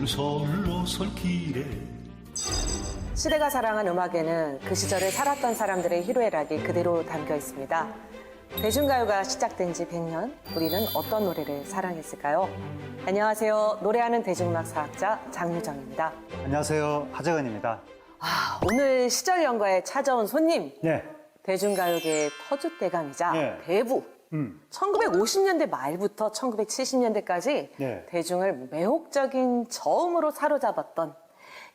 솔솔 오솔길에 시대가 사랑한 음악에는 그 시절에 살았던 사람들의 희로애락이 그대로 담겨 있습니다. 대중가요가 시작된 지 100년, 우리는 어떤 노래를 사랑했을까요? 안녕하세요. 노래하는 대중음악 사학자 장유정입니다. 안녕하세요. 하재근입니다. 오늘 시절 연가에 찾아온 손님, 네. 대중가요계의 터줏대감이자 네. 대부. 1950년대 말부터 1970년대까지 네. 대중을 매혹적인 저음으로 사로잡았던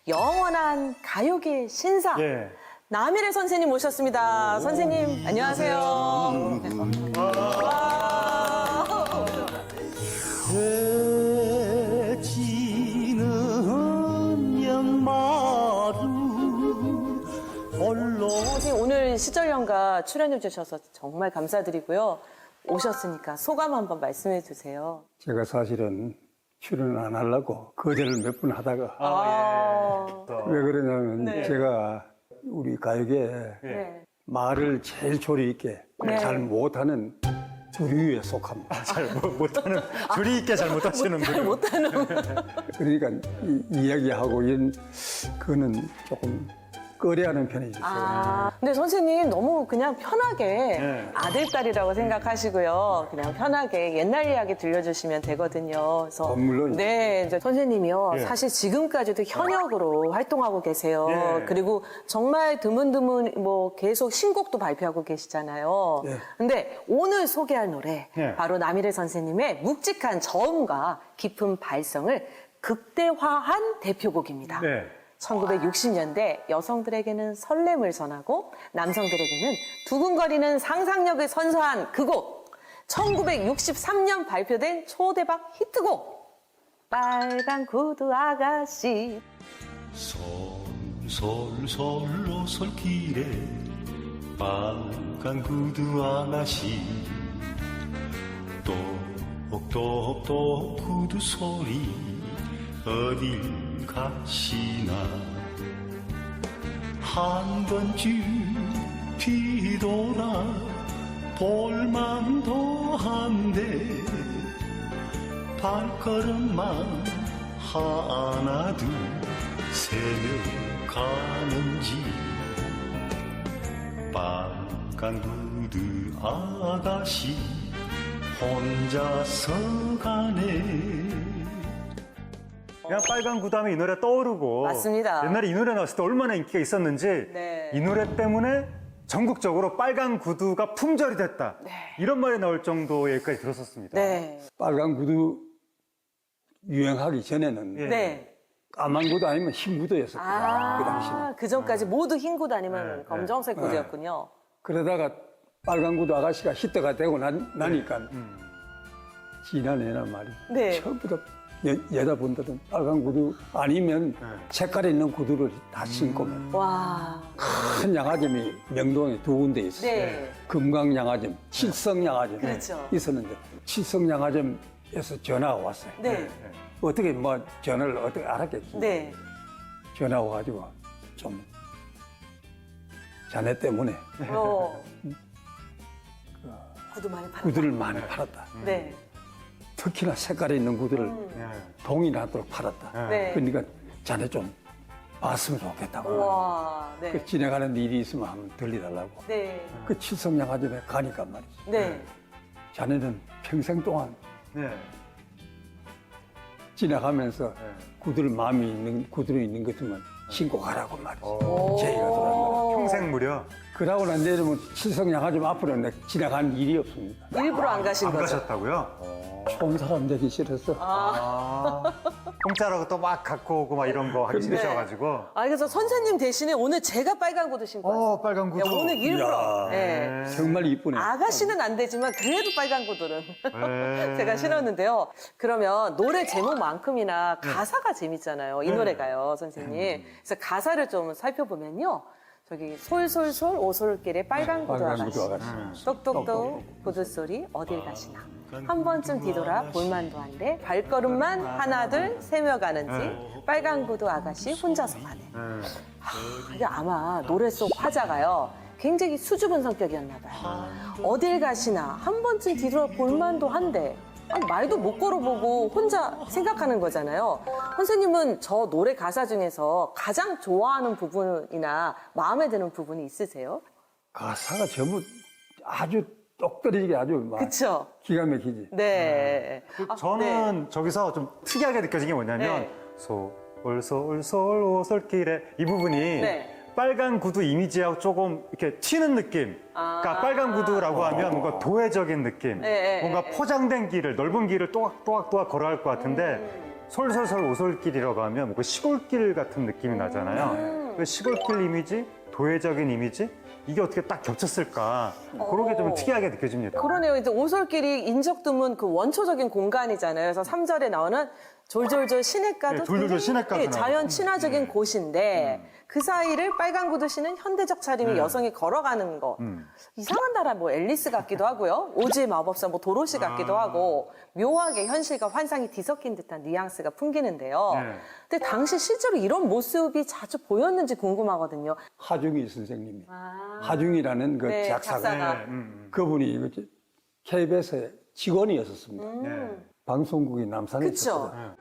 영원한 가요계의 신사. 예. 남일의 선생님 모셨습니다. 선생님, 안녕하세요. 와. 해지는 양마루 홀로 선생님, 오늘 시절연가 출연해 주셔서 정말 감사드리고요. 오셨으니까 소감 한번 말씀해 주세요. 제가 사실은 출연 안 하려고 거절을 몇 번 하다가 왜 그러냐면 네. 제가 우리 가요계에 네. 말을 제일 조리 있게 네. 잘 못하는 부류에 속합니다. 잘 못하는, 조리 있게 잘 못하시는 분. 못하는. 그러니까 이야기하고 이런 거는 조금 꺼려하는 편이죠. 근데 선생님 너무 그냥 편하게 네. 아들, 딸이라고 생각하시고요. 그냥 편하게 옛날 이야기 들려주시면 되거든요. 그래서 물론. 네, 이제 선생님이요. 예. 사실 지금까지도 현역으로 활동하고 계세요. 예. 그리고 정말 드문드문 뭐 계속 신곡도 발표하고 계시잖아요. 예. 근데 오늘 소개할 노래 예. 바로 남일의 선생님의 묵직한 저음과 깊은 발성을 극대화한 대표곡입니다. 네. 1960년대 여성들에게는 설렘을 전하고 남성들에게는 두근거리는 상상력을 선사한 그 곡. 1963년 발표된 초대박 히트곡. 빨간 구두 아가씨. 솔솔솔 오솔길에 빨간 구두 아가씨 똑똑똑 구두 소리 어딜 가시나 한 번쯤 뒤돌아 볼만도 한데 발걸음만 하나 둘 세며 가는지 빨간 구두 아가씨 혼자서 가네. 그냥 빨간 구다음에 이 노래 떠오르고. 맞습니다. 옛날에 이 노래 나왔을 때 얼마나 인기가 있었는지. 네. 이 노래 때문에 전국적으로 빨간 구두가 품절이 됐다. 이런 말이 나올 정도에까지 들었었습니다. 네. 빨간 구두 유행하기 전에는 예. 네. 까만 구두 아니면 흰 구두였었거든요. 그 당시는. 그 전까지 모두 흰 구두 아니면 네. 검정색 구두였군요. 그러다가 빨간 구두 아가씨가 히트가 되고 나니까 지난해나 말이 네. 처음부터 여자분들은 빨간 구두 아니면 색깔 있는 구두를 다 신고 와. 큰 양화점이 명동에 두 군데 있었어요. 네. 금강 양화점, 칠성 양화점 그렇죠. 있었는데 칠성 양화점에서 전화가 왔어요. 네. 어떻게 뭐 전화를 어떻게 알았겠지? 네. 전화 와가지고 좀 자네 때문에 구두 많이 팔았다. 구두를 많이 팔았다. 네. 특히나 색깔 있는 구두를 예. 동일하도록 팔았다. 네. 그러니까 자네 좀 봤으면 좋겠다고. 와. 네. 그 지나가는 일이 있으면 한번 들리달라고. 네. 그 칠성양화점에 가니까 말이지. 네. 자네는 평생 동안 네. 지나가면서 네. 구두를 마음이 있는 구두로 있는 것들만 신고 가라고 말이지. 어. 제의가 돌아가라. 평생 무려 그러고 난 내려면 칠성양화점 앞으로 내가 지나가는 일이 없습니다. 일부러 안 가신 안 거죠? 가셨다고요? 좋은 사람 되기 싫어서 공짜라고 또 막 갖고 오고 막 이런 거 하기 싫으셔가지고. 그래서 선생님 대신에 오늘 제가 빨간 구두 신고 왔어요. 빨간 구두. 네, 오늘 일부러. 이야. 네. 정말 이쁘네. 아가씨는 안 되지만 그래도 빨간 구두는 네. 제가 신었는데요. 그러면 노래 제목만큼이나 가사가 재밌잖아요. 이 노래가요, 선생님. 그래서 가사를 좀 살펴보면요. 저기 솔솔솔 오솔길에 빨간 구두 빨간 아가씨. 구두 아가씨. 똑똑똑 구두 소리 어딜 가시나. 한 번쯤 뒤돌아 볼만도 한데 발걸음만 하나 둘 세며 가는지 빨간 구두 아가씨 혼자서 가네. 이게 아마 노래 속 화자가요. 굉장히 수줍은 성격이었나 봐요. 어딜 가시나 한 번쯤 뒤돌아 볼만도 한데 아니, 말도 못 걸어보고 혼자 생각하는 거잖아요. 선생님은 저 노래 가사 중에서 가장 좋아하는 부분이나 마음에 드는 부분이 있으세요? 가사가 전부 아주 똑 떨어지게 아주 막 그쵸? 기가 막히지. 네. 저는 저기서 좀 특이하게 느껴진 게 뭐냐면 네. 솔솔솔솔 오솔길에 이 부분이 네. 빨간 구두 이미지하고 조금 이렇게 튀는 느낌. 그러니까 빨간 구두라고 하면 뭔가 도회적인 느낌. 네, 뭔가 네, 포장된 길을 넓은 길을 또각또각 걸어갈 것 같은데 솔솔솔 오솔길이라고 하면 뭔가 시골길 같은 느낌이 나잖아요. 그 시골길 이미지, 도회적인 이미지 이게 어떻게 딱 겹쳤을까? 그런 게 좀 특이하게 느껴집니다. 그러네요. 이제 오솔길이 인적 드문 그 원초적인 공간이잖아요. 그래서 3절에 나오는 졸졸졸 시냇가도 네, 졸졸졸 굉장히, 시냇가도 예, 나오고. 자연 친화적인 곳인데 그 사이를 빨간 구두 신은 현대적 차림의 여성이 걸어가는 거. 이상한 나라 뭐 앨리스 같기도 하고요. 오즈의 마법사 뭐 도로시 같기도 하고 묘하게 현실과 환상이 뒤섞인 듯한 뉘앙스가 풍기는데요. 네. 근데 당시 실제로 이런 모습이 자주 보였는지 궁금하거든요. 하중희 선생님이 하중이라는 그 네, 작사가 작사가. 그분이 KBS의 직원이었었습니다. 네. 방송국이 남산에 그쵸? 있었거든요.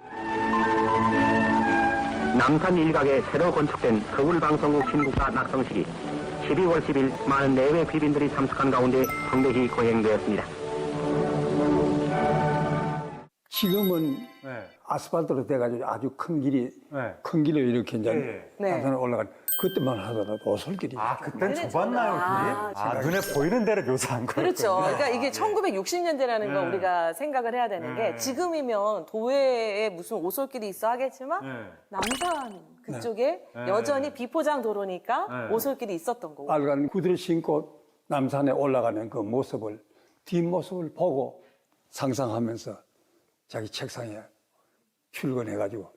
남산 일각에 새로 건축된 서울방송국 신국사 낙성식이 12월 10일 많은 내외 귀빈들이 참석한 가운데 성대히 거행되었습니다. 지금은 네. 아스팔트로 돼가지고 아주 큰 길이 네. 큰 길을 이렇게 이제 네. 남산에 올라간 그때만 하더라도 오솔길이 아, 그땐 그래, 좁았나요, 아, 길이? 아, 눈에 보이는 대로 묘사한 거예요. 그렇죠. 그러니까 이게 1960년대라는 걸 네. 우리가 생각을 해야 되는 게 네. 지금이면 도회에 무슨 오솔길이 있어 하겠지만 네. 남산 그쪽에 네. 여전히 비포장 도로니까 네. 오솔길이 있었던 거고. 빨간 구두를 신고 남산에 올라가는 그 모습을 뒷모습을 보고 상상하면서 자기 책상에 출근해가지고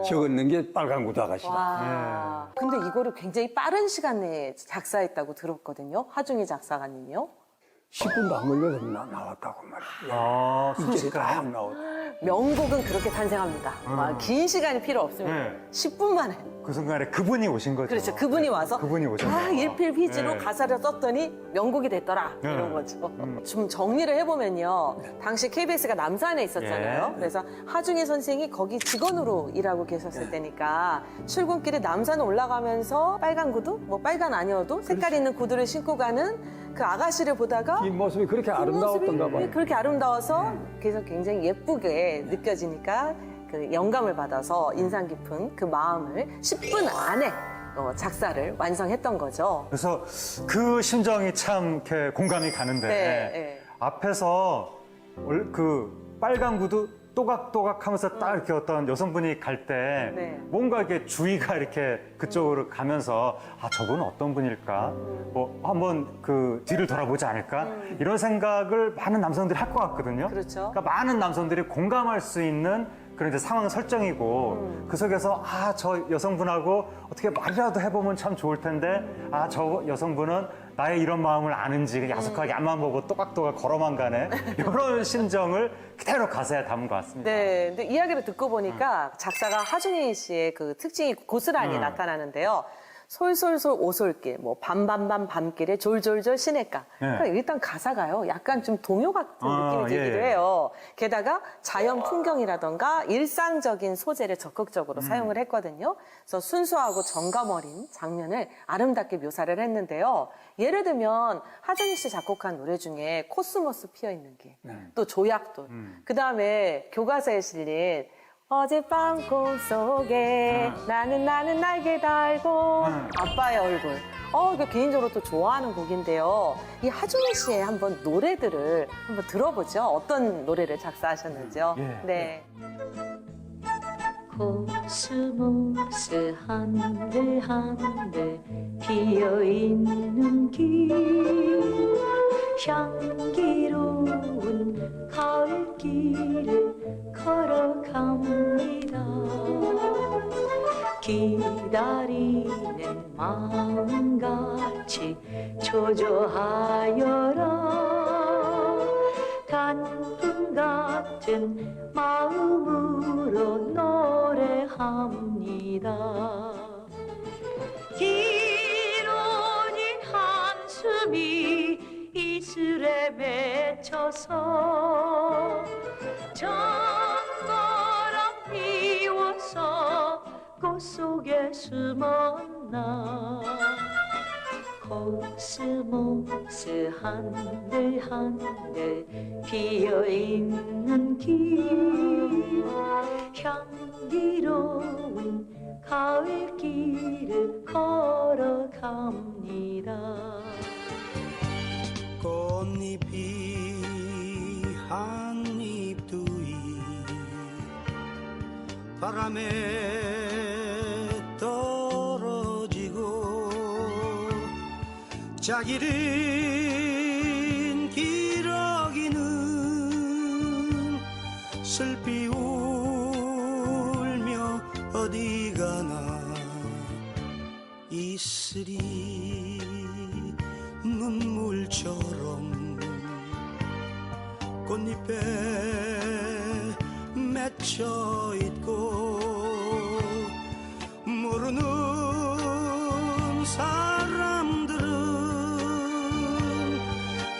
적었는 게 빨간 구두 아가씨다. 와. 근데 이거를 굉장히 빠른 시간 내에 작사했다고 들었거든요. 하중희 작사가님이요. 10분도 안 걸려서 나왔다고 말이야. 아, 이게 순식간에. 딱 나오고. 명곡은 그렇게 탄생합니다. 와, 긴 시간이 필요 없습니다. 네. 10분 만에. 그 순간에 그분이 오신 거죠. 그렇죠. 그분이 와서 그분이 오셨네요. 다 일필휘지로 네. 가사를 썼더니 명곡이 됐더라. 네. 이런 거죠. 좀 정리를 해보면요. 당시 KBS가 남산에 있었잖아요. 예. 그래서 하중희 선생이 거기 직원으로 일하고 계셨을 때니까 출근길에 남산 올라가면서 빨간 구두? 뭐 빨간 아니어도 색깔 있는 구두를 신고 가는 그 아가씨를 보다가 뒷모습이 그렇게 그 아름다웠던가 모습이 봐요. 그렇게 아름다워서 그래서 굉장히 예쁘게 느껴지니까 그 영감을 받아서 인상 깊은 그 마음을 10분 안에 작사를 완성했던 거죠. 그래서 그 심정이 참 이렇게 공감이 가는데 네. 앞에서 그 빨간 구두 또각또각 하면서 딱 이렇게 어떤 여성분이 갈 때 네. 뭔가 이렇게 주의가 이렇게 그쪽으로 가면서 아, 저분은 어떤 분일까? 뭐 한번 그 뒤를 돌아보지 않을까? 이런 생각을 많은 남성들이 할 것 같거든요. 그렇죠. 그러니까 많은 남성들이 공감할 수 있는 그런 이제 상황 설정이고 그 속에서 아, 저 여성분하고 어떻게 말이라도 해보면 참 좋을 텐데 아, 저 여성분은 나의 이런 마음을 아는지 야속하게 앞만 보고 또각또각 걸어만 가네 이런 심정을 그대로 가사에 담은 것 같습니다. 네, 근데 이야기를 듣고 보니까 작사가 하중희 씨의 그 특징이 고스란히 나타나는데요. 솔솔솔 오솔길, 뭐 밤밤밤 밤길에 졸졸졸 시냇가. 그러니까 일단 가사가요, 약간 좀 동요 같은 느낌이 들기도 예. 해요. 게다가 자연 풍경이라던가 일상적인 소재를 적극적으로 사용을 했거든요. 그래서 순수하고 정감 어린 장면을 아름답게 묘사를 했는데요. 예를 들면 하중희 씨 작곡한 노래 중에 코스모스 피어있는 길, 또 조약돌, 그 다음에 교과서에 실린 어젯밤 꿈속에 나는 날개 달고 아빠의 얼굴. 이거 개인적으로 또 좋아하는 곡인데요. 이 하중희 씨의 한번 노래들을 한번 들어보죠. 어떤 노래를 작사하셨는지요. 예. 네. 코스모스 한들 한들 피어있는 길 향기로운 가을길을 걸어갑니다. 기다리는 마음같이 초조하여라 단풍 같은 마음으로 노래합니다. 길어진 한숨이 이슬에 맺혀서 장가랑 피워서 꽃 속에 숨었나 코스모스 한들 한들 피어있는 길 향기로운 가을 길을 걸어갑니다. 꽃잎이 한 잎 두 잎 바람에 떨어지고 자기린 기러기는 슬피 울며 어디 가나 이슬이 눈물처럼 꽃잎에 맺혀 있고 모르는 사람들은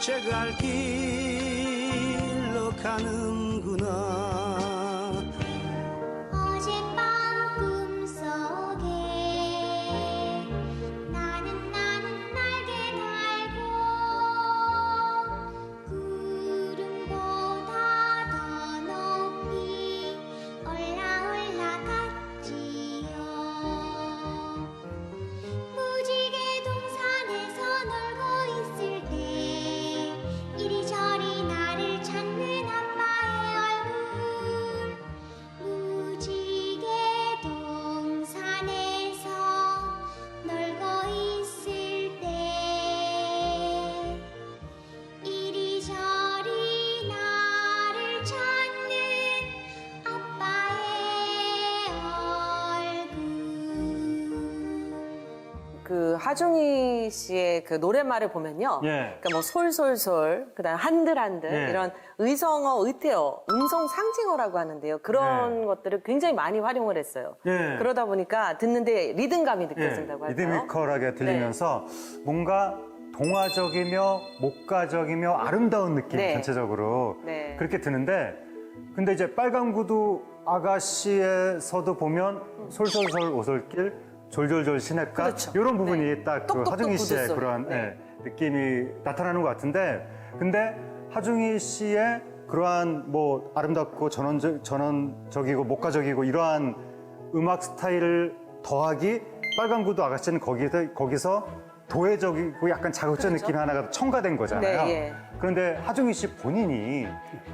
제 갈 길로 가는구나. 어젯밤 꿈속에 나는 날개 달고 구름보다 더 높이 올라갔지요. 무지개 동산에서 놀고 있을 때 이리저리 나를 찾는 아빠의 얼굴 무지개 동산에서 놀고 있을 때 이리저리 나를 찾는 아빠의 얼굴. 그 하중희 씨의 그 노랫말을 보면요. 예. 그러니까 뭐 솔솔솔, 그다음 한들한들 예. 이런 의성어, 의태어, 음성 상징어라고 하는데요. 그런 것들을 굉장히 많이 활용을 했어요. 예. 그러다 보니까 듣는데 리듬감이 예, 느껴진다고 할까요? 리드미컬하게 들리면서 뭔가 동화적이며 목가적이며 아름다운 느낌 네. 전체적으로 네. 그렇게 드는데 근데 이제 빨간 구두 아가씨에서도 보면 솔솔솔 오솔길 졸졸졸 시냇가 그렇죠. 이런 부분이 네. 딱 그 똑똑똑 하중희 씨의 구두 소리. 그런 네. 예, 느낌이 나타나는 것 같은데 근데 하중희 씨의 그러한 뭐 아름답고 전원적이고 목가적이고 이러한 음악 스타일을 더하기 빨간 구두 아가씨는 거기서 도회적이고 약간 자극적 느낌이 하나가 첨가된 거잖아요. 네, 예. 그런데 하중희 씨 본인이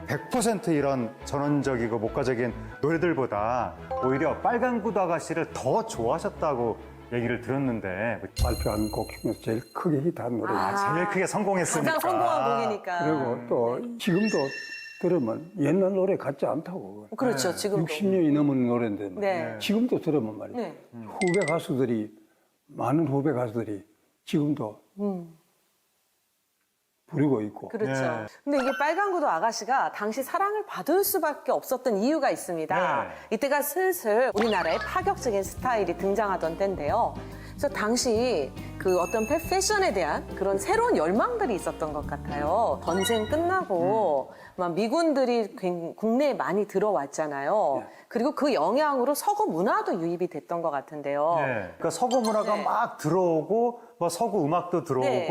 100% 이런 전원적이고 목가적인 노래들보다 오히려 빨간 구두 아가씨를 더 좋아하셨다고 얘기를 들었는데 발표한 곡 중에서 제일 크게 히트한 노래예요. 제일 크게 성공했으니까. 가장 성공한 곡이니까. 그리고 또 지금도 들으면 옛날 노래 같지 않다고. 그렇죠. 지금도. 60년이 넘은 노래인데 네. 지금도 들으면 말이죠. 네. 후배 가수들이 많은 후배 가수들이 지금도 부르고 있고. 그렇죠. 네. 근데 이게 빨간 구두 아가씨가 당시 사랑을 받을 수밖에 없었던 이유가 있습니다. 네. 이때가 슬슬 우리나라에 파격적인 스타일이 등장하던 때인데요. 그래서 당시 그 어떤 패션에 대한 그런 새로운 열망들이 있었던 것 같아요. 전쟁 끝나고 막 미군들이 국내에 많이 들어왔잖아요. 그리고 그 영향으로 서구 문화도 유입이 됐던 것 같은데요. 네. 그러니까 서구 문화가 네. 막 들어오고 뭐 서구 음악도 들어오고 네.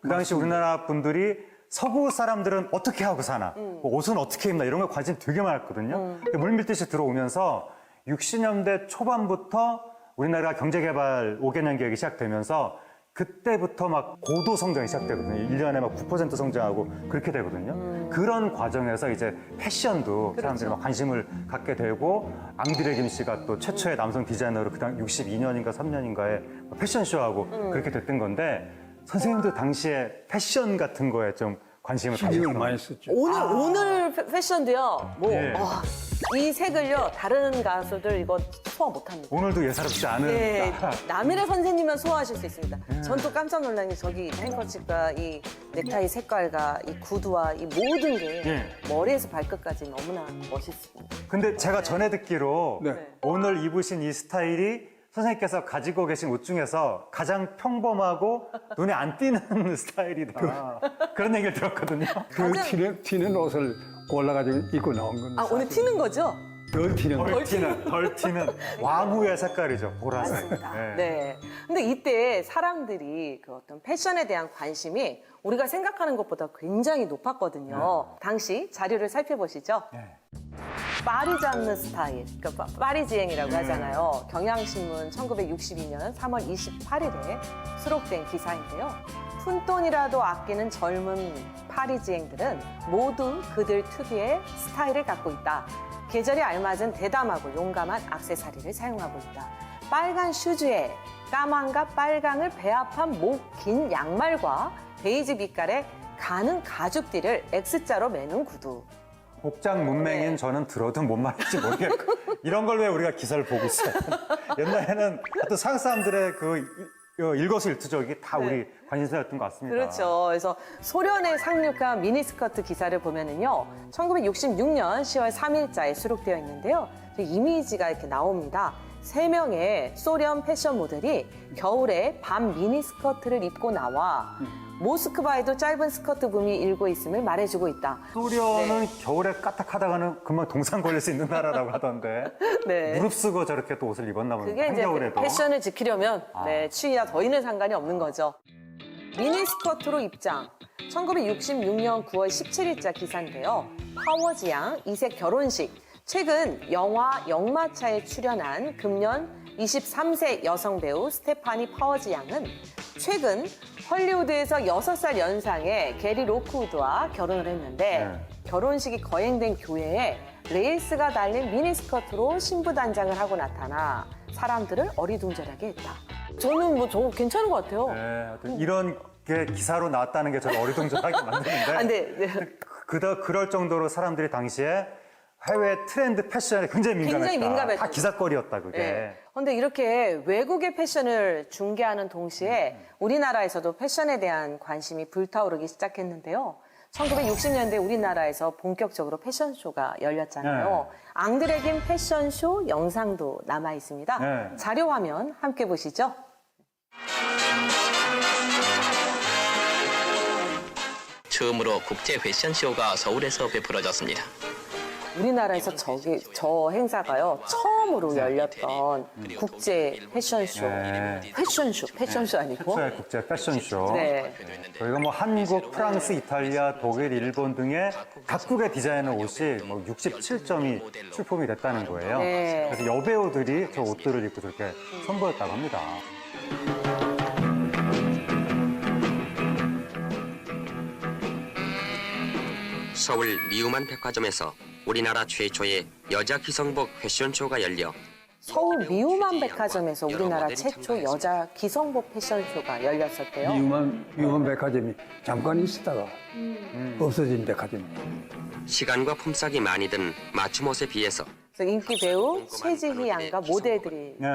그 당시 우리나라 분들이 서구 사람들은 어떻게 하고 사나 뭐 옷은 어떻게 입나 이런 거 관심 되게 많았거든요. 근데 물밀듯이 들어오면서 60년대 초반부터 우리나라가 경제개발 5개년 계획이 시작되면서 그때부터 막 고도 성장이 시작되거든요. 1년에 막 9% 성장하고 그렇게 되거든요. 그런 과정에서 이제 패션도 사람들이 막 관심을 갖게 되고 앙드레 김 씨가 또 최초의 남성 디자이너로 그당 62년인가 3년인가에 패션쇼하고 그렇게 됐던 건데 선생님도 당시에 패션 같은 거에 좀 관심을 신경을 가지셨어요. 많이 썼죠. 오늘 패션도요. 뭐 예. 이 색을요 다른 가수들 이거 소화 못합니다. 오늘도 예사롭지 않은 네, 남일의 선생님만 소화하실 수 있습니다. 전 또 깜짝 놀란 게 저기 행커치과 이 넥타이 색깔과 이 구두와 이 모든 게 예. 머리에서 발끝까지 너무나 멋있습니다. 근데 제가 전에 듣기로 네. 오늘 입으신 이 스타일이 선생님께서 가지고 계신 옷 중에서 가장 평범하고 눈에 안 띄는 스타일이다. 그런 얘기를 들었거든요. 그 튀는 옷을 골라가지고 입고 나온 겁니다. 아, 오늘 튀는 거죠? 덜 튀는 거. 덜 튀는 와무의 색깔이죠. 보라색. 맞습니다. 네. 네. 근데 이때 사람들이 그 어떤 패션에 대한 관심이 우리가 생각하는 것보다 굉장히 높았거든요. 당시 자료를 살펴보시죠. 네. 파리장르 스타일, 그러니까 파리지앵이라고 하잖아요. 경향신문 1962년 3월 28일에 수록된 기사인데요. 푼돈이라도 아끼는 젊은 파리지앵들은 모두 그들 특유의 스타일을 갖고 있다. 계절에 알맞은 대담하고 용감한 액세서리를 사용하고 있다. 빨간 슈즈에 까만과 빨강을 배합한 목 긴 양말과 베이지 빛깔의 가는 가죽띠를 X자로 매는 구두. 복장 문맹인 네. 저는 들어도 뭔 말인지 모르겠고 이런 걸 왜 우리가 기사를 보고 있어요. 옛날에는 또 서양 사람들의 그 일거수일투족이 다 우리 관심사였던 것 같습니다. 그렇죠. 그래서 소련에 상륙한 미니스커트 기사를 보면은요, 1966년 10월 3일자에 수록되어 있는데요. 이미지가 이렇게 나옵니다. 3명의 소련 패션 모델이 겨울에 밤 미니스커트를 입고 나와 모스크바에도 짧은 스커트 붐이 일고 있음을 말해주고 있다. 소련은 겨울에 까딱하다가는 금방 동상 걸릴 수 있는 나라라고 하던데 네. 무릅쓰고 저렇게 또 옷을 입었나 보네요. 그게 이제 한겨울에도. 패션을 지키려면 추위나 더위는 상관이 없는 거죠. 미니스커트로 입장. 1966년 9월 17일자 기사인데요. 파워지양 이색 결혼식. 최근 영화 영마차에 출연한 금년 23세 여성 배우 스테파니 파워지 양은 최근 헐리우드에서 6살 연상의 게리 로크우드와 결혼을 했는데 결혼식이 거행된 교회에 레이스가 달린 미니스커트로 신부 단장을 하고 나타나 사람들을 어리둥절하게 했다. 저는 저거 괜찮은 것 같아요. 네, 하여튼 이런 게 기사로 나왔다는 게 저를 어리둥절하게 만드는데 아, 네. 그럴 정도로 사람들이 당시에 해외 트렌드 패션에 굉장히 민감했다. 굉장히 민감했다. 다 기사거리였다 그게. 그런데 이렇게 외국의 패션을 중계하는 동시에 우리나라에서도 패션에 대한 관심이 불타오르기 시작했는데요. 1960년대 우리나라에서 본격적으로 패션쇼가 열렸잖아요. 앙드레김 패션쇼 영상도 남아 있습니다. 네. 자료 화면 함께 보시죠. 처음으로 국제 패션쇼가 서울에서 베풀어졌습니다. 우리나라에서 저 행사가요, 처음으로 열렸던 국제 패션쇼. 네. 패션쇼 아니고? 국제 패션쇼. 네. 저희가 뭐 한국, 프랑스, 이탈리아, 독일, 일본 등의 각국의 디자이너 옷이 뭐 67점이 출품이 됐다는 거예요. 네. 그래서 여배우들이 저 옷들을 입고 저렇게 선보였다고 합니다. 서울 미우만 백화점에서 우리나라 최초의 여자 기성복 패션쇼가 열려 서울 미우만 백화점에서 우리나라 최초 여자 기성복 패션쇼가 열렸었대요. 미우만 백화점이 잠깐 있었다가 없어진 백화점이에요. 시간과 품삯이 많이 든 맞춤 옷에 비해서 그래서 인기 배우 최지희 양과 모델들이 네.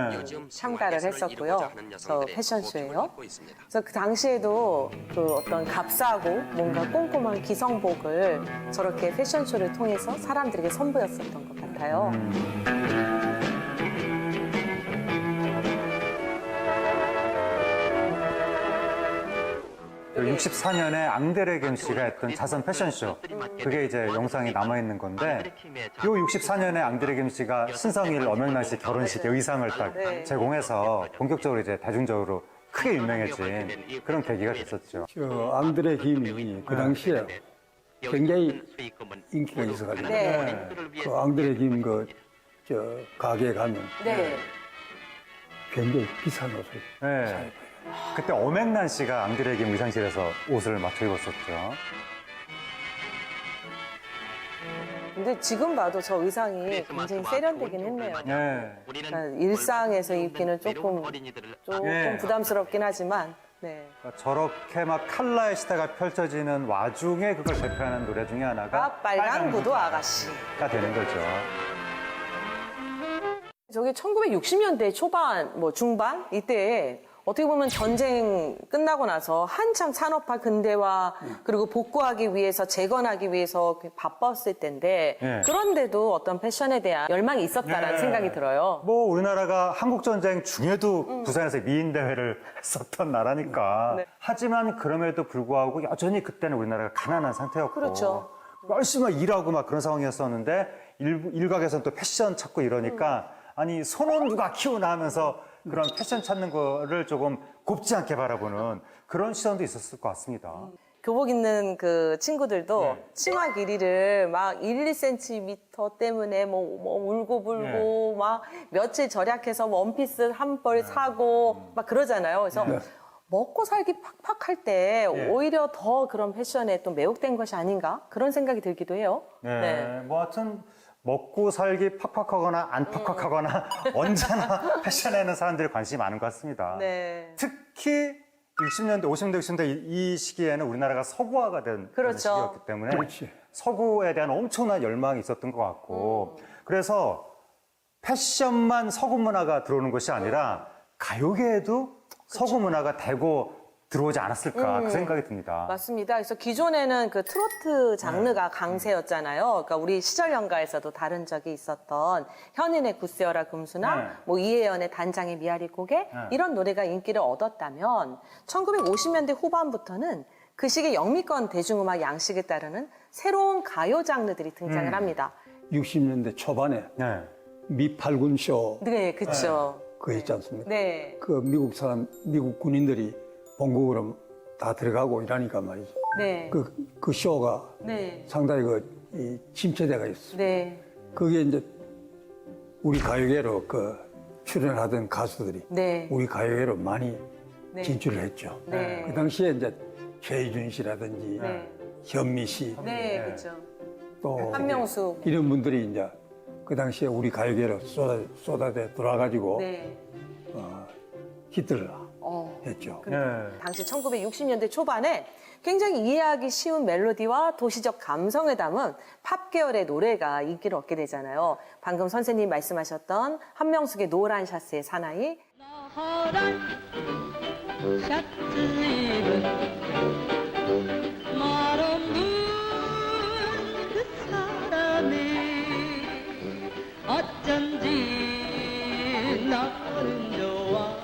참가를 했었고요. 저 패션쇼예요. 그래서 그 당시에도 그 어떤 값싸고 뭔가 꼼꼼한 기성복을 저렇게 패션쇼를 통해서 사람들에게 선보였었던 것 같아요. 64년에 앙드레겐 씨가 했던 자선 패션쇼. 그게 이제 영상이 남아있는 건데, 요 64년에 앙드레겐 씨가 신성일 엄영란 씨 결혼식에 의상을 딱 제공해서 본격적으로 이제 대중적으로 크게 유명해진 그런 계기가 됐었죠. 저 앙드레 김이 그 당시에 굉장히 인기가 있어가지고 네. 그 앙드레 김 저 가게에 가면 네. 굉장히 비싼 옷을 네. 그때 엄영란 씨가 앙드레겐 의상실에서 옷을 맞춰 입었었죠. 근데 지금 봐도 저 의상이 굉장히 세련되긴 했네요. 네. 그러니까 일상에서 입기는 조금 네. 부담스럽긴 하지만, 네. 그러니까 저렇게 막 칼라의 시대가 펼쳐지는 와중에 그걸 대표하는 노래 중에 하나가 빨간 구두 아가씨. 가 되는 거죠. 저게 1960년대 초반, 뭐 중반 이때 어떻게 보면 전쟁 끝나고 나서 한참 산업화 근대화 그리고 복구하기 위해서 재건하기 위해서 바빴을 때인데 네. 그런데도 어떤 패션에 대한 열망이 있었다라는 네. 생각이 들어요. 뭐 우리나라가 한국전쟁 중에도 부산에서 미인대회를 했었던 나라니까. 네. 하지만 그럼에도 불구하고 여전히 그때는 우리나라가 가난한 상태였고. 그렇죠. 열심히 막 일하고 막 그런 상황이었었는데 일각에서는 또 패션 찾고 이러니까 아니 손은 누가 키우나 하면서 그런 패션 찾는 거를 조금 곱지 않게 바라보는 그런 시선도 있었을 것 같습니다. 교복 입는 그 친구들도 치마 길이를 막 1, 2cm 때문에 뭐 울고불고 막 며칠 절약해서 원피스 한 벌 사고 막 그러잖아요. 그래서 먹고 살기 팍팍할 때 오히려 더 그런 패션에 또 매혹된 것이 아닌가 그런 생각이 들기도 해요. 뭐 하여튼 먹고 살기 팍팍하거나 안 팍팍하거나 언제나 패션에는 사람들이 관심이 많은 것 같습니다. 특히 60년대, 50년대, 60년대 이 시기에는 우리나라가 서구화가 된 그런 시기였기 때문에 서구에 대한 엄청난 열망이 있었던 것 같고 그래서 패션만 서구 문화가 들어오는 것이 아니라 가요계에도 서구 문화가 대고 들어오지 않았을까 그 생각이 듭니다. 맞습니다. 그래서 기존에는 그 트로트 장르가 강세였잖아요. 그러니까 우리 시절 연가에서도 다른 적이 있었던 현인의 굳세어라 금수나 뭐 이혜연의 단장의 미아리 고개 이런 노래가 인기를 얻었다면 1950년대 후반부터는 그 시기 영미권 대중음악 양식에 따르는 새로운 가요 장르들이 등장을 합니다. 60년대 초반에 미팔군 쇼 네, 그렇죠. 그거 있지 않습니까? 네. 그 미국 군인들이 본국으로 다 들어가고 이러니까 말이죠. 네. 그 쇼가 상당히 이 침체돼가 있어. 네. 그게 이제 우리 가요계로 그 출연하던 가수들이 우리 가요계로 많이 진출을 했죠. 그 당시에 이제 최희준 씨라든지 현미 씨, 그렇죠. 또 한명숙 이런 분들이 이제 그 당시에 우리 가요계로 쏟아져 들어와가지고 히트를 했죠. 당시 1960년대 초반에 굉장히 이해하기 쉬운 멜로디와 도시적 감성을 담은 팝 계열의 노래가 인기를 얻게 되잖아요. 방금 선생님 말씀하셨던 한명숙의 노란 샤츠의 사나이. 노란 샤츠 입은 마른 그 사람이 어쩐지 나는 좋아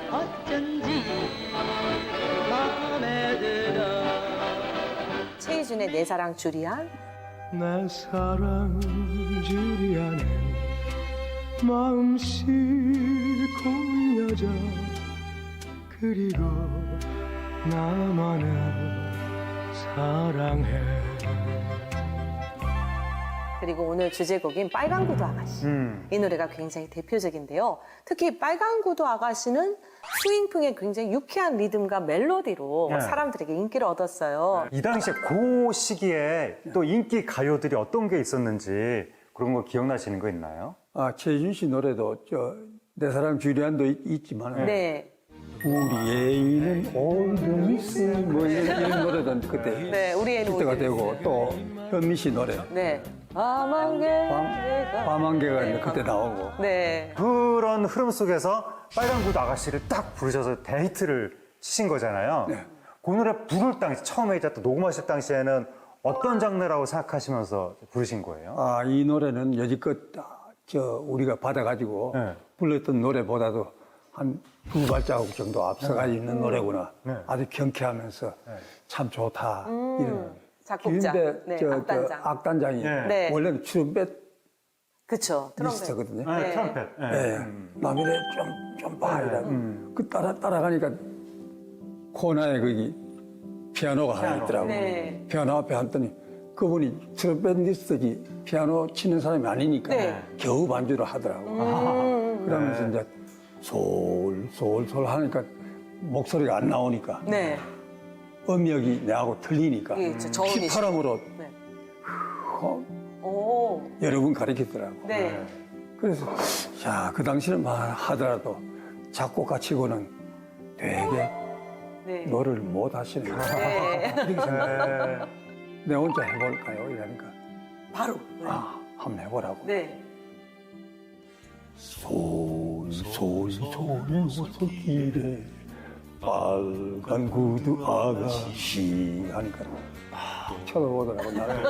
어쩐지 마음에 들어 최희준의 내 사랑 주리안. 내 사랑 주리안은 마음 싣고 온 여자 그리고 나만을 사랑해 그리고 오늘 주제곡인 빨간 구두 아가씨. 이 노래가 굉장히 대표적인데요. 특히 빨간 구두 아가씨는 스윙풍의 굉장히 유쾌한 리듬과 멜로디로 사람들에게 인기를 얻었어요. 이 당시에 그 시기에 또 인기 가요들이 어떤 게 있었는지 그런 거 기억나시는 거 있나요? 최희준 씨 노래도 내 사랑 주리안도 있지만 우리 애인은 올드미스 뭐 이런 노래도 그때 우리 애는 히트가 되고 또 현미 씨 노래 밤안개가 이제 그때 나오고 그런 흐름 속에서 빨간 구두 아가씨를 딱 부르셔서 대히트를 치신 거잖아요. 그 노래 부를 당시 처음에 이제 또 녹음하실 당시에는 어떤 장르라고 생각하시면서 부르신 거예요? 이 노래는 여지껏 우리가 받아가지고 불렀던 노래보다도 한 2발자국 정도 앞서가 있는 노래구나. 아주 경쾌하면서 참 좋다. 이런. 작곡자. 악단장. 악단장이 원래는 트럼펫 그쵸. 리스트거든요. 트럼펫. 남이래 좀 봐. 그 따라가니까 코너에 거기 피아노가 하나 있더라고. 피아노 앞에 앉더니 그분이 트럼펫 리스트지 피아노 치는 사람이 아니니까 겨우 반주를 하더라고. 그러면서 이제 솔솔솔 하니까 목소리가 안 나오니까 음역이 내하고 틀리니까 휘파람으로 여러 분 가르쳤더라고. 그래서 그 당시는 하더라도 작곡가 치고는 되게 노래를 못 하시네. 이렇게 생각해. 내 혼자 해볼까요? 이러니까 바로 한번 해보라고. 솔솔솔솔길에 빨간 구두 아가씨 하니까 쳐다보더라고 나를.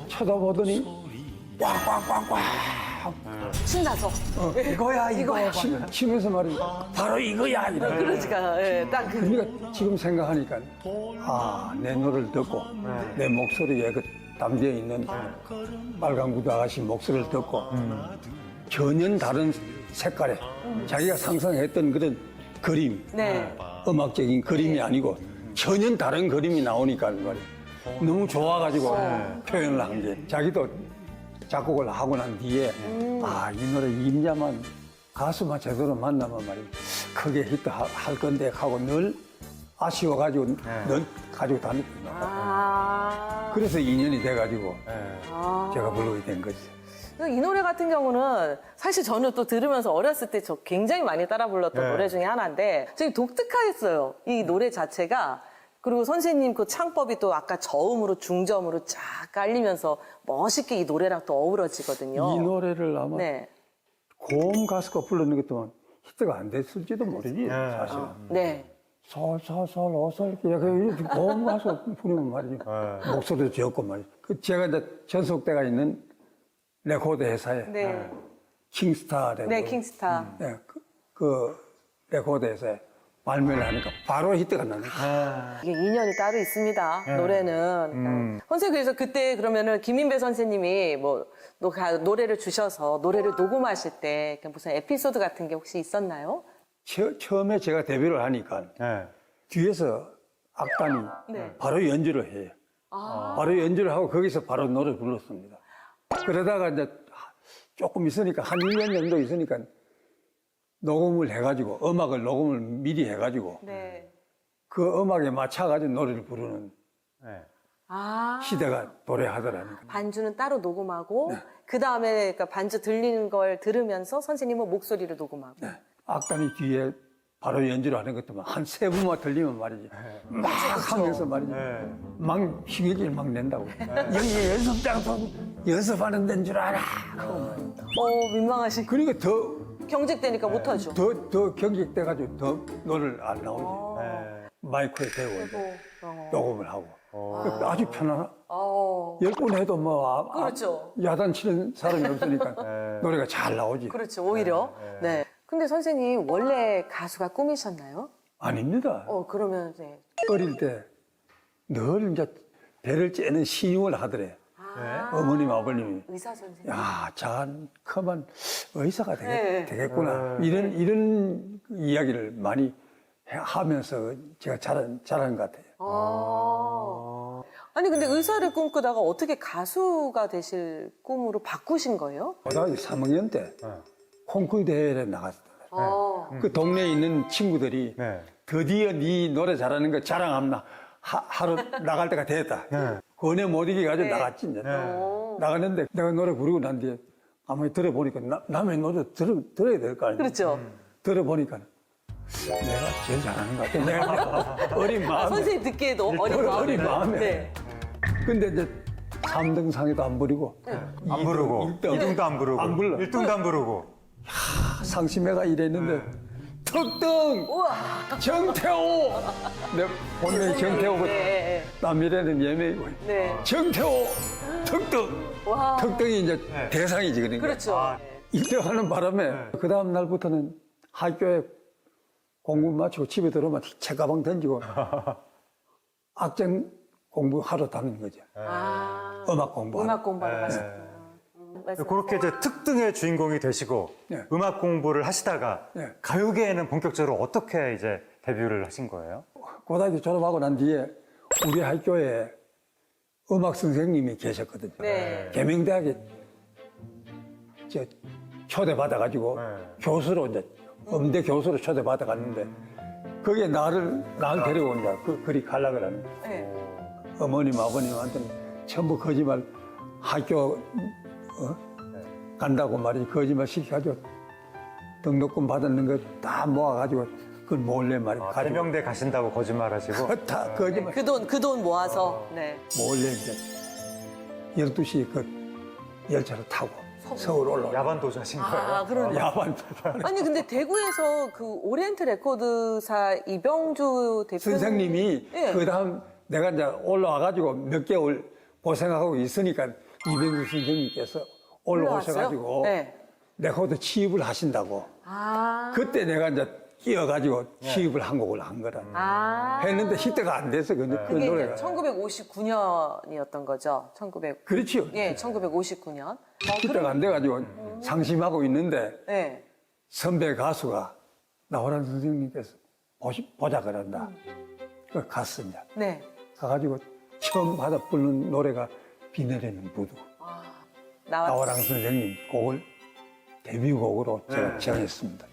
쳐다보더니 꽝꽝꽝꽝 신나서. 이거야, 이거야. 치면서 말이야. 바로 이거야. 이래. 그러니까 예, 딱 그. 그러니까 지금 생각하니까 내 노래를 듣고 내 목소리에 그 담겨 있는 빨간 구두 아가씨 목소리를 듣고 전혀 다른 색깔의 자기가 상상했던 그런 그림, 네. 음악적인 그림이 아니고 전혀 다른 그림이 나오니까 말이야. 너무 좋아가지고 표현을 한 게 자기도 작곡을 하고 난 뒤에 이 노래 임자만 가수만 제대로 만나면 말이야 크게 히트할 건데 하고 늘 아쉬워가지고 늘 가지고 다녔거든요. 그래서 인연이 돼가지고 제가 부르게 된 거지. 이 노래 같은 경우는 사실 저는 또 들으면서 어렸을 때 저 굉장히 많이 따라 불렀던 노래 중에 하나인데 되게 독특했어요. 이 노래 자체가. 그리고 선생님 그 창법이 또 아까 저음으로 중저음으로 쫙 깔리면서 멋있게 이 노래랑 또 어우러지거든요. 이 노래를 아마 고음 가수가 부르는 것도 히트가 안 됐을지도 모르지 사실은. 네. 솔솔솔 오솔 이렇게 고음 가수 부르면 말이죠. 목소리도 지었고 말이죠. 제가 이제 전속대가 있는 레코드 회사에 킹스타 레코드. 네, 킹스타. 네, 그 레코드 회사에 발매를 하니까 바로 히트가 납니다. 이게 인연이 따로 있습니다. 노래는. 선생님 그래서 그때 그러면은 김인배 선생님이 뭐 노래를 주셔서 노래를 녹음하실 때 무슨 에피소드 같은 게 혹시 있었나요? 처음에 제가 데뷔를 하니까 뒤에서 악단이 바로 연주를 해요. 바로 연주를 하고 거기서 바로 노래 불렀습니다. 그러다가 이제 조금 있으니까 한 1년 정도 있으니까 녹음을 해가지고 음악을 녹음을 미리 해가지고 그 음악에 맞춰가지고 노래를 부르는 시대가 도래하더라니까. 반주는 따로 녹음하고 그 다음에 그러니까 반주 들리는 걸 들으면서 선생님은 목소리를 녹음하고. 악단이 뒤에 바로 연주를 하는 것도 한 세 부만 들리면 말이지 막 하면서 말이지 막 신경질 막 낸다고. 여기 연습장소 연습하는 데인 줄 알아. 민망하시. 그러니까 더 경직되니까 못하죠. 더 경직돼가지고 더 노래를 안 나오지. 마이크에 대고 이제 녹음을 하고. 아주 편안하. 10번 해도 뭐 그렇죠. 야단치는 사람이 없으니까 노래가 잘 나오지. 그렇죠. 오히려. 네. 근데 선생님 원래 가수가 꿈이셨나요? 아닙니다. 그러면 어릴 때 늘 이제 배를 째는 신용을 하더래. 어머님, 아버님이. 의사 선생님. 야, 잘 크면 의사가 되겠구나. 이런 이야기를 많이 하면서 제가 자란 것 같아요. 아니 근데 의사를 꿈꾸다가 어떻게 가수가 되실 꿈으로 바꾸신 거예요? 고등학교 3학년 때 콩쿠르 대회에 나갔어요. 그 동네에 있는 친구들이 드디어 네 노래 잘하는 거 자랑합나 하러 나갈 때가 됐다. 그네 못 이겨가지고 나갔지. 이제. 나갔는데 내가 노래 부르고 난 뒤에 아무리 들어보니까 남의 노래 들어야 될 거 아니에요. 그렇죠. 들어보니까 내가 제일 잘하는 것 같아. 내가 어린 마음에. 선생님 듣기에도 어린 마음에. 근데 이제 3등상에도 안 부르고 안 부르고 2등도 안 부르고 안 불러. 1등도 안 부르고 상심해가 이랬는데 특등 정태호 내 본명이 정태호고 남미래는 예명이고 정태호 특등 특등이 이제 대상이지 그러니까. 그렇죠. 1등하는 바람에 그 다음 날부터는 학교에 공부 마치고 집에 들어오면 책가방 던지고 악장 공부하러 다니는 거죠. 음악 공부. 음악 공부하러 가셨구나. 그렇게 이제 특등의 주인공이 되시고 음악 공부를 하시다가 가요계에는 본격적으로 어떻게 이제 데뷔를 하신 거예요? 고등학교 졸업하고 난 뒤에 우리 학교에 음악 선생님이 계셨거든요. 계명대학에 초대받아가지고 교수로 이제 음대 교수로 초대받아갔는데 거기에 나를 데리고 온다. 그리 가려고 하는 어머님 아버님한테는 전부 거짓말 학교 간다고 말이지 거짓말 시켜가지고 등록금 받았는 거 다 모아가지고 그걸 몰래 말이지. 대명대 가신다고 거짓말하시고 다 거짓말. 그 돈 모아서 몰래 이제 12시 그 열차를 타고 서울 올라오고. 야반 도주하신 거예요? 그러네. 야반. 아니 근데 대구에서 그 오리엔트 레코드사 이병주 대표 선생님이 그다음 내가 이제 올라와가지고 몇 개월 고생하고 있으니까 이병주 선생님께서 올라오셔가지고 네. 레코드 취입을 하신다고. 아. 그때 내가 이제 끼어가지고 취입을 한 곡을 한 거라. 아. 했는데 히트가 안 돼서 그 그게 노래가. 1959년이었던 거죠. 1900. 그렇지요. 예, 1959년. 히트가 안 돼가지고 상심하고 있는데 네. 선배 가수가 나호란 선생님께서 보자 그런다. 그 갔습니다. 네. 가가지고 처음 받아 부르는 노래가 비 내리는 부두. 나호랑 선생님 곡을 데뷔곡으로 제가 정했습니다.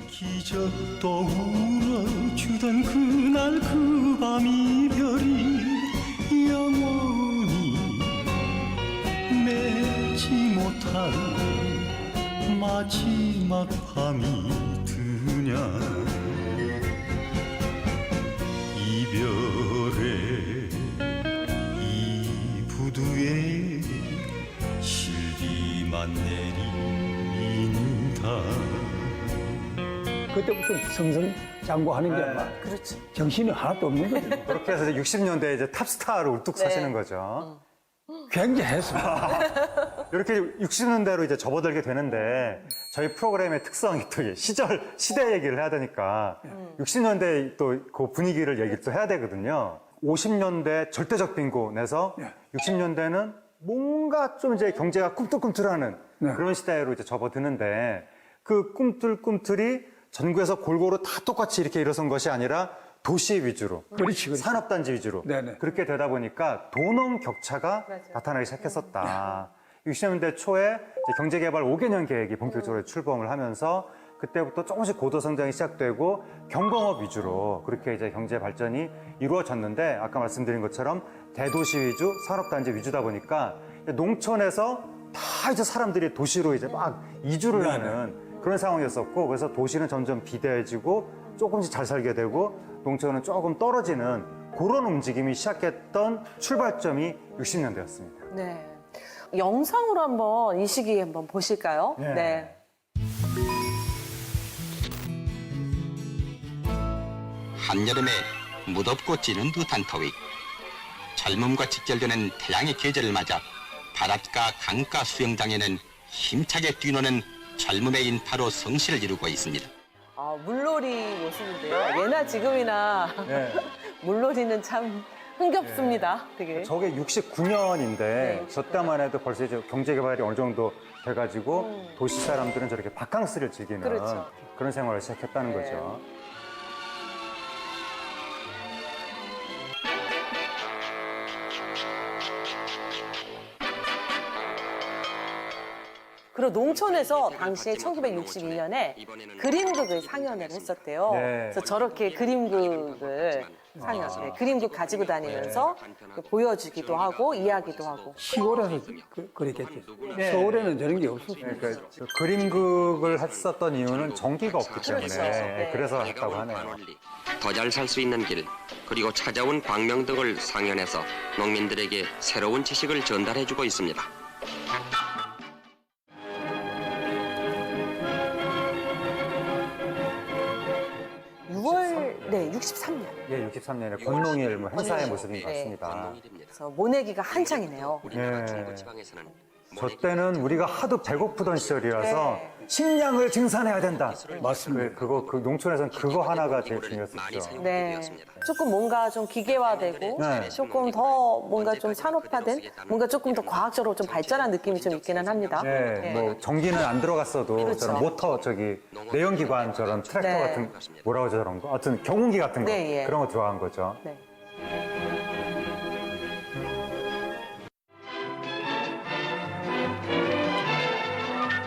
기적도 울어주던 그날 그 밤 이별이 영원히 맺지 못할 마지막 밤이 드냐 이별의 이 부두에 실비만 내린다 그때부터 승승장구하는 게 아마 그렇죠. 정신이 하나도 없는 거죠. 그렇게 해서 이제 60년대에 이제 탑스타로 울뚝 네. 서시는 거죠. 굉장했습니다. 이렇게 60년대로 이제 접어들게 되는데 저희 프로그램의 특성이 또 시대 얘기를 해야 되니까 60년대 또 그 분위기를 얘기를 또 해야 되거든요. 50년대 절대적 빈곤에서 60년대는 뭔가 좀 이제 경제가 꿈틀꿈틀하는 그런 시대로 이제 접어드는데 그 꿈틀꿈틀이 전국에서 골고루 다 똑같이 이렇게 일어선 것이 아니라 도시 위주로, 그렇지. 산업단지 위주로 네네. 그렇게 되다 보니까 도농 격차가 나타나기 시작했었다. 60년대 초에 이제 경제개발 5개년 계획이 본격적으로 출범을 하면서 그때부터 조금씩 고도 성장이 시작되고 경공업 위주로 그렇게 이제 경제 발전이 이루어졌는데 아까 말씀드린 것처럼 대도시 위주, 산업단지 위주다 보니까 농촌에서 다 이제 사람들이 도시로 이제 막 이주를 하는 그런 상황이었었고 그래서 도시는 점점 비대해지고 조금씩 잘 살게 되고 농촌은 조금 떨어지는 그런 움직임이 시작했던 출발점이 60년대였습니다. 네. 영상으로 한번 이 시기 한번 보실까요? 네. 네. 한여름에 무덥고 찌는 듯한 더위. 젊음과 직결되는 태양의 계절을 맞아 바닷가 강가 수영장에는 힘차게 뛰노는 젊음의 인파로 성시를 이루고 있습니다. 아, 물놀이 모습인데요. 예나 지금이나 물놀이는 참 흥겹습니다. 되게. 저게 69년인데 네, 저 때만 해도 벌써 이제 경제개발이 어느 정도 돼가지고 도시 사람들은 저렇게 바캉스를 즐기는 그렇죠. 그런 생활을 시작했다는 네. 거죠. 그리고 농촌에서 당시에 1962년에 그림극을 상연을 했었대요. 네. 그래서 저렇게 그림극을 상연, 그림극 가지고 다니면서 보여주기도 하고 이야기도 하고. 시골에서 그랬겠죠. 서울에는 저런 게 없었어요. 그러니까 그 그림극을 했었던 이유는 전기가 없기 때문에 그렇죠. 네. 그래서 했다고 하네요. 더 잘 살 수 있는 길, 그리고 찾아온 광명 등을 상연해서 농민들에게 새로운 지식을 전달해주고 있습니다. 63년. 예, 63년에 권농일 행사의 모습인 것 네. 같습니다. 그래서 모내기가 한창이네요. 우리나라 중부 지방에서는 저 때는 우리가 하도 배고프던 시절이라서 식량을 증산해야 된다. 맞습니다. 그 농촌에서는 그거 하나가 제일 많이 중요했었죠. 사용되었습니다. 조금 뭔가 좀 기계화되고 네. 조금 더 뭔가 좀 산업화된 뭔가 조금 더 과학적으로 좀 발전한 느낌이 좀 있기는 합니다. 네, 뭐 전기는 안 들어갔어도 그렇죠. 저런 모터 내연기관 저런 트랙터 네. 같은 뭐라고 하죠 저런 거? 하여튼 경운기 같은 거 네, 예. 그런 거 들어간 거죠. 네.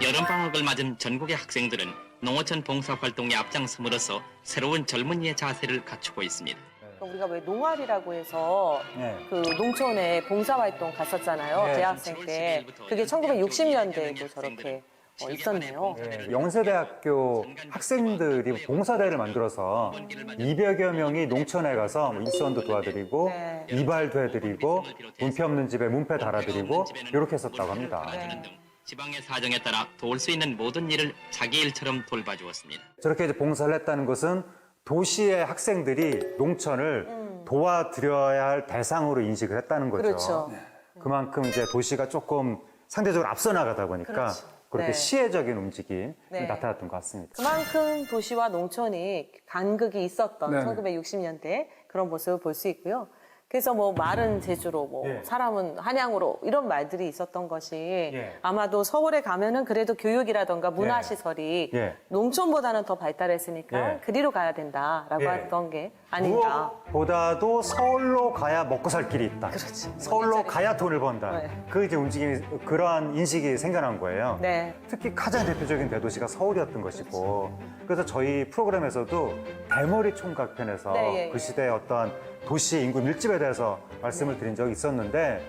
여름방학을 맞은 전국의 학생들은 농어촌 봉사활동에 앞장섬으로써 새로운 젊은이의 자세를 갖추고 있습니다. 우리가 왜 농활이라고 해서 네. 그 농촌에 봉사활동 갔었잖아요. 네. 대학생 때. 그게 1960년대에도 저렇게 있었네요. 네, 영세대학교 학생들이 봉사대를 만들어서 200여 명이 농촌에 가서 뭐 일선도 도와드리고 네. 이발도 해드리고 문패 없는 집에 문패 달아드리고 이렇게 했었다고 합니다. 네. 지방의 사정에 따라 도울 수 있는 모든 일을 자기 일처럼 돌봐주었습니다. 저렇게 이제 봉사를 했다는 것은 도시의 학생들이 농촌을 도와드려야 할 대상으로 인식을 했다는 거죠. 그렇죠. 그만큼 이제 도시가 조금 상대적으로 앞서 나가다 보니까 그렇죠. 그렇게 네. 시혜적인 움직임이 네. 나타났던 것 같습니다. 그만큼 도시와 농촌이 간극이 있었던 네네. 1960년대 그런 모습을 볼 수 있고요. 그래서 뭐 말은 제주로, 뭐 예. 사람은 한양으로 이런 말들이 있었던 것이 예. 아마도 서울에 가면은 그래도 교육이라던가 문화시설이 예. 농촌보다는 더 발달했으니까 예. 그리로 가야 된다라고 예. 했던 게 아닌가. 무엇보다도 서울로 가야 먹고 살 길이 있다. 그렇지. 서울로 가야 돈을 번다. 네. 그 이제 움직임이 그러한 인식이 생겨난 거예요. 네. 특히 가장 대표적인 대도시가 서울이었던 것이고 그래서 저희 프로그램에서도 대머리 총각편에서 네, 예, 그 예. 시대의 어떤 도시 인구 밀집에 대해서 말씀을 드린 적이 있었는데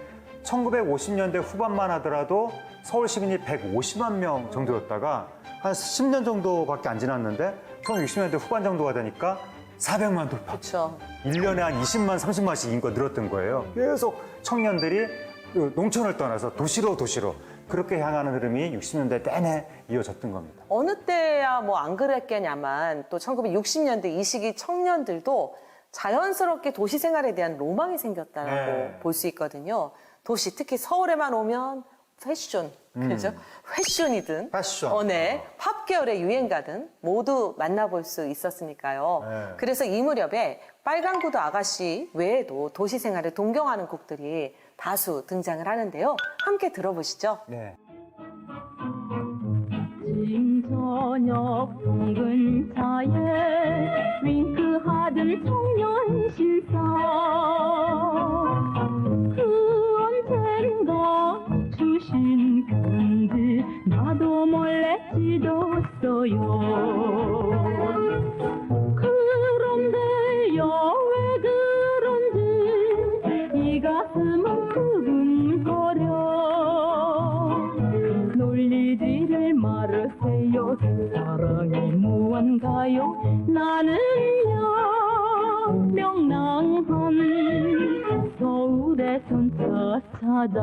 1950년대 후반만 하더라도 서울 시민이 150만 명 정도였다가 한 10년 정도밖에 안 지났는데 1960년대 후반 정도가 되니까 400만 돌파. 그렇죠. 1년에 한 20만, 30만씩 인구가 늘었던 거예요. 계속 청년들이 그 농촌을 떠나서 도시로 그렇게 향하는 흐름이 60년대 내내 이어졌던 겁니다. 어느 때야 뭐 안 그랬겠냐만 또 1960년대 이 시기 청년들도 자연스럽게 도시 생활에 대한 로망이 생겼다고 네. 볼 수 있거든요. 도시, 특히 서울에만 오면 패션, 그죠? 패션이든, 패션. 네, 팝 계열의 유행가든 모두 만나볼 수 있었으니까요. 네. 그래서 이 무렵에 빨간 구두 아가씨 외에도 도시 생활을 동경하는 곡들이 다수 등장을 하는데요. 함께 들어보시죠. 네. 진 저녁 붉은 차에 윙크하던 청년 실사 그 언젠가 주신 편지 나도 몰래 찢었어요. 그런데요 왜 그런지 이 가슴은 두근거려. 놀리지를 말으세요. 사랑이 무언가요? 나는요 명랑한 서울의 선차차장.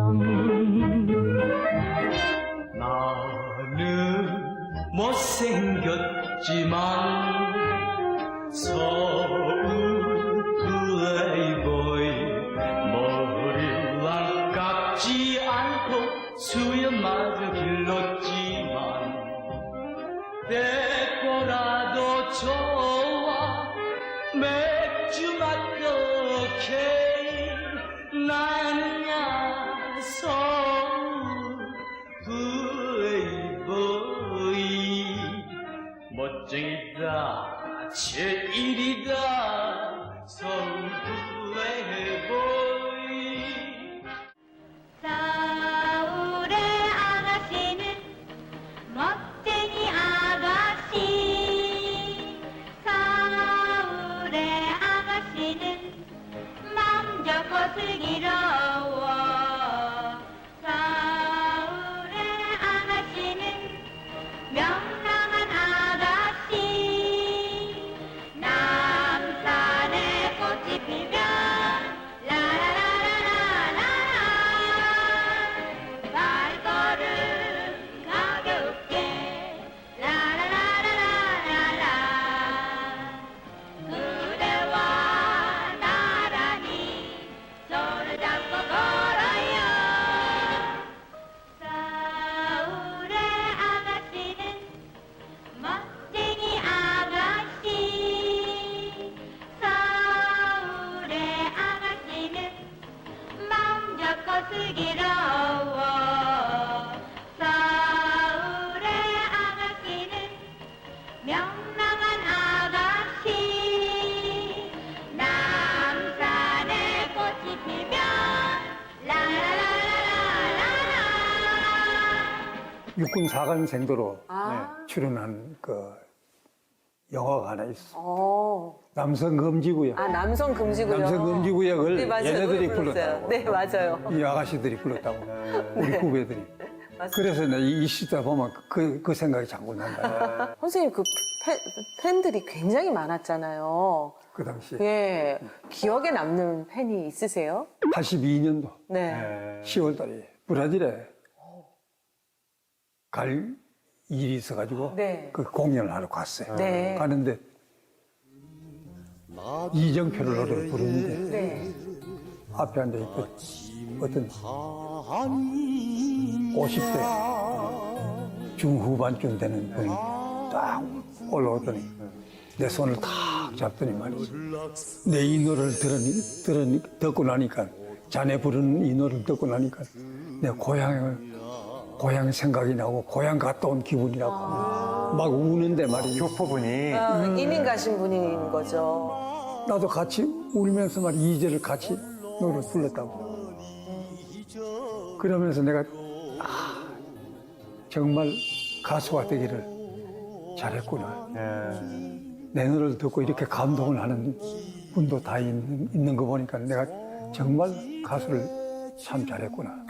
나는 못생겼지만 서울 플레이보이 머리랑 깎지 않고 수염마저 길렀지만 데꼬라도 좋아 맥주 맛도 오케이 나는야 서울 플레이보이 멋쟁이다 제일이다 서울 플레이보이. 서울의 아가씨는 멋쟁이 아가씨. 서울의 아가씨는 맘 좋고 슬기로워. 서울의 아가씨는 명랑한 아가씨. 남산에 꽃이 피면 라라라라라라 발걸음 가볍게 라라라라라라 그대와 나란히 손을 잡고 걸어요. 서울의 아가씨는 멋쟁이 아가씨. 서울의 아가씨는 맘 좋고 슬기로워. 서울의 아가씨는 명랑한 아가씨. 남산에 꽃이 피면 라라라라라라. 육군 사관생도로 아, 출연한 그 영화가 하나 있어. 어. 남성 금지구역. 아, 남성 금지구역. 남성 금지구역을 네, 맞아요. 얘네들이 노래 불렀어요. 불렀다고. 네, 맞아요. 이 아가씨들이 불렀다고. 우리 네. 후배들이. 맞습니다. 그래서 내가 이 시대 보면 그 생각이 자꾸 난다. 선생님, 그 팬들이 굉장히 많았잖아요. 그 당시에. 예. 기억에 남는 팬이 있으세요? 82년도 네. 10월 달에 브라질에 갈 일이 있어가지고 네. 그 공연을 하러 갔어요. 네. 가는데 이정표를 노래를 부르는데 네. 앞에 앉아있던 어떤 밤이면 50대 중후반쯤 되는 분이 딱 올라오더니 내 손을 탁 잡더니 말이지. 내 이 노래를 듣고 나니까, 자네 부르는 이 노래를 듣고 나니까 내 고향 생각이 나고 고향 갔다 온 기분이라고 막 우는데 말이죠. 교포분이 이민 가신 분인 거죠. 나도 같이 울면서 말 2절을 같이 노래를 불렀다고. 그러면서 내가 정말 가수가 되기를 잘했구나. 내 노래를 듣고 이렇게 감동을 하는 분도 다 있는 거 보니까 내가 정말 가수를 참 잘했구나.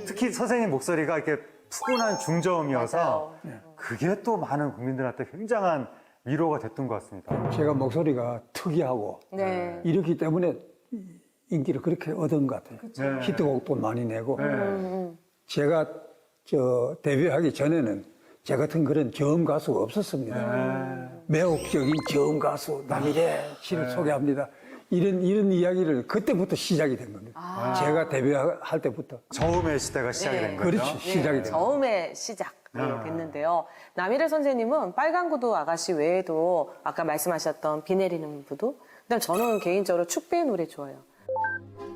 특히 선생님 목소리가 이렇게 푸근한 중저음이어서 맞아요. 그게 또 많은 국민들한테 굉장한 위로가 됐던 것 같습니다. 제가 목소리가 특이하고 네. 이렇기 때문에 인기를 그렇게 얻은 것 같아요. 네. 히트곡도 많이 내고. 제가 데뷔하기 전에는 제 같은 그런 저음 가수가 없었습니다. 매혹적인 저음 가수 남일애 씨를 소개합니다. 이런 이야기를 그때부터 시작이 된 겁니다. 제가 데뷔할 때부터. 저음의 시대가 시작이 된 거죠. 그렇지, 시작이 된 거죠. 처음의 시작. 됐는데요. 남일애 선생님은 빨간 구두 아가씨 외에도 아까 말씀하셨던 비 내리는 부두, 그다음 저는 개인적으로 축배의 노래 좋아요.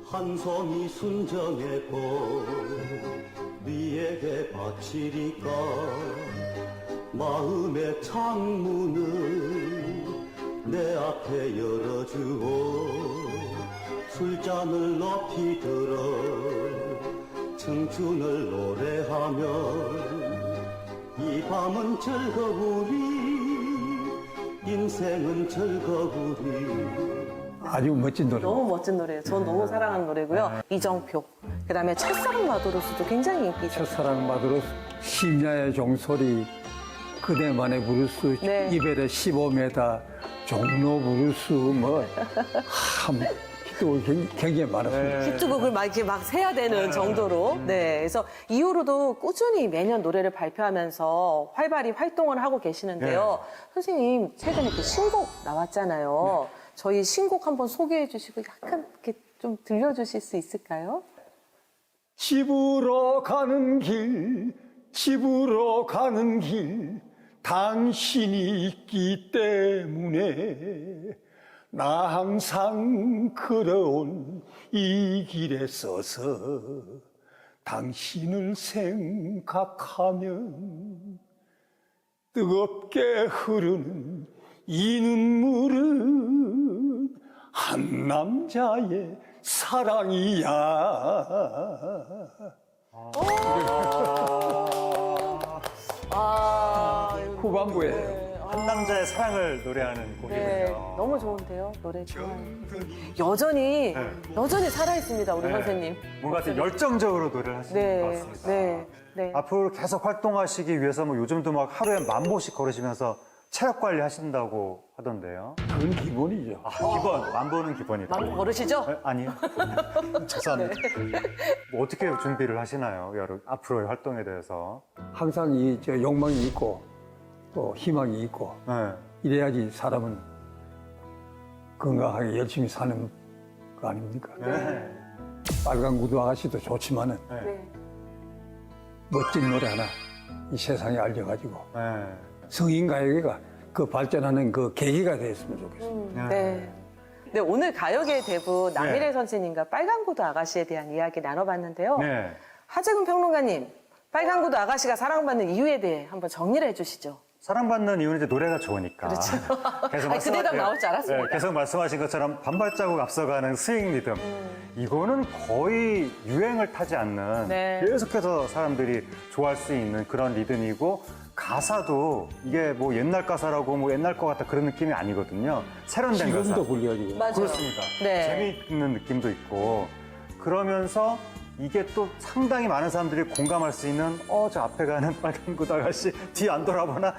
한 송이 순정의 꽃 네에게 바치리까 마음의 창문을 내 앞에 열어주오 술잔을 높이 들어 청춘을 노래하며 이 밤은 즐거우리 인생은 즐거우리. 아주 멋진 노래. 너무 멋진 노래예요. 전 너무 사랑하는 노래고요. 이정표, 그다음에 첫사랑 마도로스도 굉장히 인기 있었어요. 첫사랑 마도로스, 심야의 종소리, 그대만의 브루스, 네. 이별의 15m, 종로 브루스, 히트곡이 굉장히 많았습니다. 히트곡을 막 이렇게 막 세야 되는 정도로. 네. 그래서 이후로도 꾸준히 매년 노래를 발표하면서 활발히 활동을 하고 계시는데요. 선생님, 최근에 그 신곡 나왔잖아요. 저희 신곡 한번 소개해 주시고 약간 이렇게 좀 들려주실 수 있을까요? 집으로 가는 길, 당신이 있기 때문에 나 항상 걸어온 이 길에 서서 당신을 생각하면 뜨겁게 흐르는 이 눈물은 한 남자의 사랑이야. 후반부에 한 남자의 사랑을 노래하는 네, 곡이군요. 너무 좋은데요, 노래 좋아요. 여전히 살아 있습니다, 우리 선생님. 뭔가 되게 열정적으로 노래를 하시는 것 같습니다. 네. 앞으로 계속 활동하시기 위해서 뭐 요즘도 막 하루에 10,000보씩 걸으시면서 체력 관리 하신다고 하던데요. 그건 기본이죠. 기본, 10,000보는 기본이다. 마음 걸으시죠? 아니요. 죄송합니다. 뭐 어떻게 준비를 하시나요? 앞으로의 활동에 대해서. 항상 욕망이 있고 또 희망이 있고 네. 이래야지 사람은 건강하게 열심히 사는 거 아닙니까? 네. 빨간 구두 아가씨도 좋지만은 네. 멋진 노래 하나 이 세상에 알려가지고 네. 성인 가요계가 그 발전하는 그 계기가 되었으면 좋겠습니다. 네. 네, 오늘 가요계의 대부 남일애 네. 선생님과 빨간 구두 아가씨에 대한 이야기 나눠봤는데요. 네. 하재근 평론가님, 빨간 구두 아가씨가 사랑받는 이유에 대해 한번 정리를 해주시죠. 사랑받는 이유는 이제 노래가 좋으니까. 그렇죠. 계속 아니, 그 대답 나올 줄 알았습니다. 계속 말씀하신 것처럼 반발자국 앞서가는 스윙 리듬. 이거는 거의 유행을 타지 않는 네. 계속해서 사람들이 좋아할 수 있는 그런 리듬이고 가사도 이게 뭐 옛날 가사라고 뭐 옛날 것 같다 그런 느낌이 아니거든요. 세련된 가사. 지금도 불려지고 맞아요. 그렇습니다. 네. 재미있는 느낌도 있고 그러면서 이게 또 상당히 많은 사람들이 공감할 수 있는 저 앞에 가는 빨간 구두 아가씨 뒤 안 돌아보나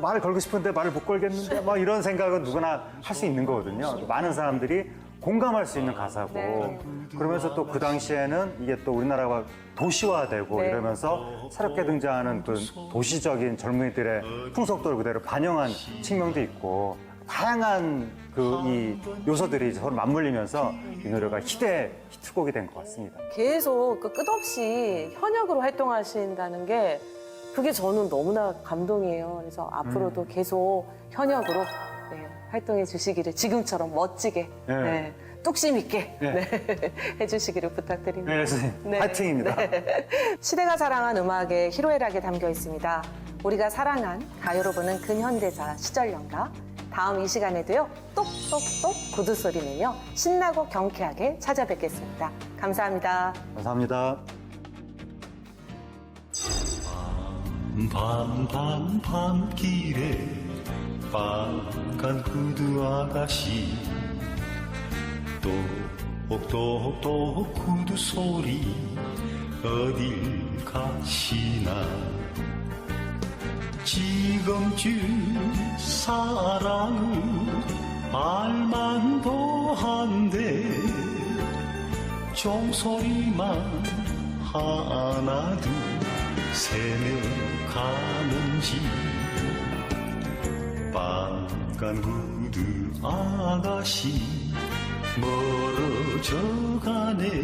말을 걸고 싶은데 말을 못 걸겠는데 막 이런 생각은 누구나 할 수 있는 거거든요. 많은 사람들이 공감할 수 있는 가사고 네. 그러면서 또 그 당시에는 이게 또 우리나라가 도시화되고 네. 이러면서 새롭게 등장하는 그 도시적인 젊은이들의 풍속도를 그대로 반영한 측면도 있고 다양한 이 요소들이 서로 맞물리면서 이 노래가 히트곡이 된 것 같습니다. 계속 끝없이 현역으로 활동하신다는 게 그게 저는 너무나 감동이에요. 그래서 앞으로도 계속 현역으로 활동해 주시기를 지금처럼 멋지게 뚝심 있게 해주시기를 부탁드립니다. 네, 선생님. 파이팅입니다. 시대가 사랑한 음악의 희로애락에 담겨 있습니다. 우리가 사랑한 가요로 부는 근현대사 시절 연가. 다음 이 시간에도요. 똑똑똑 구두 소리 내며 신나고 경쾌하게 찾아뵙겠습니다. 감사합니다. 감사합니다. 밤길에 빨간 구두 아가씨 똑똑똑 구두 소리 어딜 가시나 지금쯤 사랑을 알만도 한데 종소리만 하나 둘 새며가는지 빨간 구두 아가씨 멀어져 가네